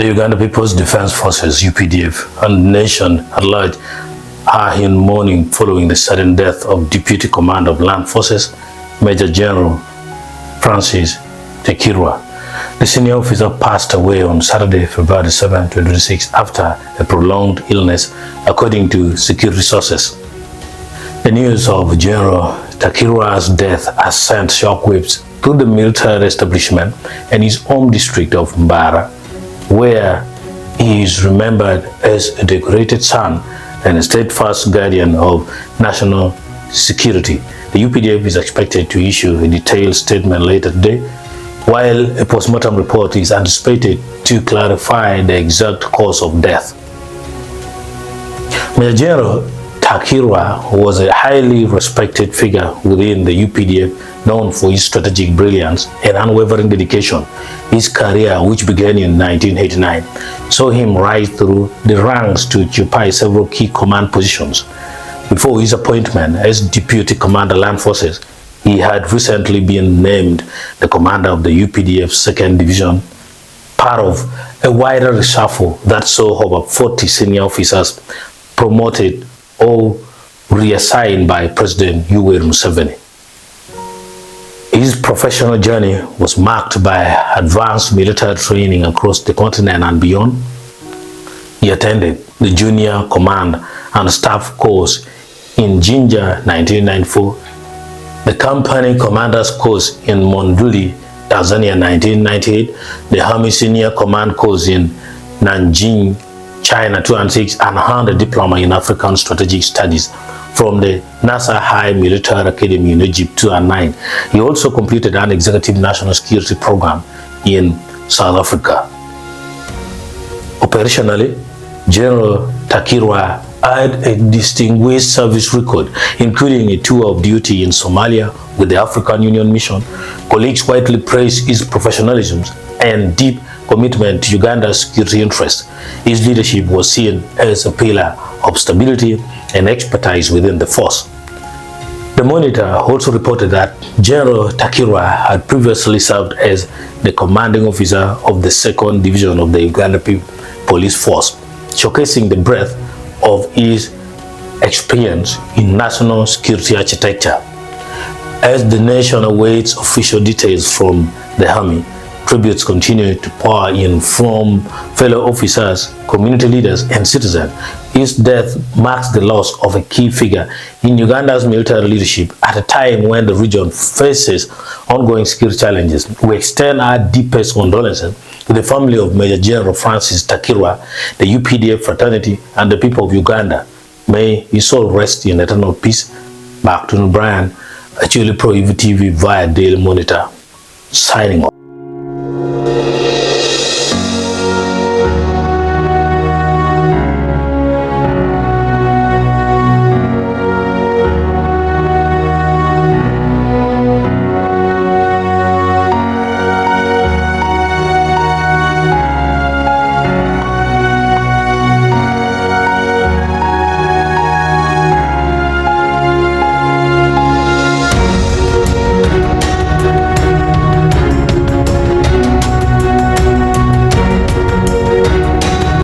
The Uganda People's Defense Forces, UPDF, and the nation at large are in mourning following the sudden death of Deputy Commander of Land Forces, Major General Francis Takirwa. The senior officer passed away on Saturday, February 7, 2026, after a prolonged illness, according to security sources. The news of General Takirwa's death has sent shockwaves through the military establishment and his home district of Mbara, where he is remembered as a decorated son and a steadfast guardian of national security. The UPDF is expected to issue a detailed statement later today, while a postmortem report is anticipated to clarify the exact cause of death. Major General Takirwa was a highly respected figure within the UPDF, known for his strategic brilliance and unwavering dedication. His career, which began in 1989, saw him rise through the ranks to occupy several key command positions. Before his appointment as Deputy Commander Land Forces, he had recently been named the commander of the UPDF 2nd Division, part of a wider reshuffle that saw over 40 senior officers promoted or reassigned by President Yoweri Museveni. His professional journey was marked by advanced military training across the continent and beyond. He attended the Junior Command and Staff course in Jinja 1994, the Company Commander's course in Monduli, Tanzania 1998, the Army Senior Command course in Nanjing, China 2006, and earned a diploma in African Strategic Studies from the NASA High Military Academy in Egypt 2009. He also completed an executive national security program in South Africa. Operationally, General Takirwa had a distinguished service record, including a tour of duty in Somalia with the African Union Mission. Colleagues widely praised his professionalism and deep commitment to Uganda's security interests. His leadership was seen as a pillar of stability and expertise within the force. The Monitor also reported that General Takirwa had previously served as the commanding officer of the 2nd Division of the Uganda Police Force, showcasing the breadth of his experience in national security architecture. As the nation awaits official details from the Army, tributes continue to pour in from fellow officers, community leaders, and citizens. His death marks the loss of a key figure in Uganda's military leadership at a time when the region faces ongoing security challenges. We extend our deepest condolences to the family of Major General Francis Takirwa, the UPDF fraternity, and the people of Uganda. May his soul rest in eternal peace. Back to Brian, Acholi Pro TV via Daily Monitor, signing off.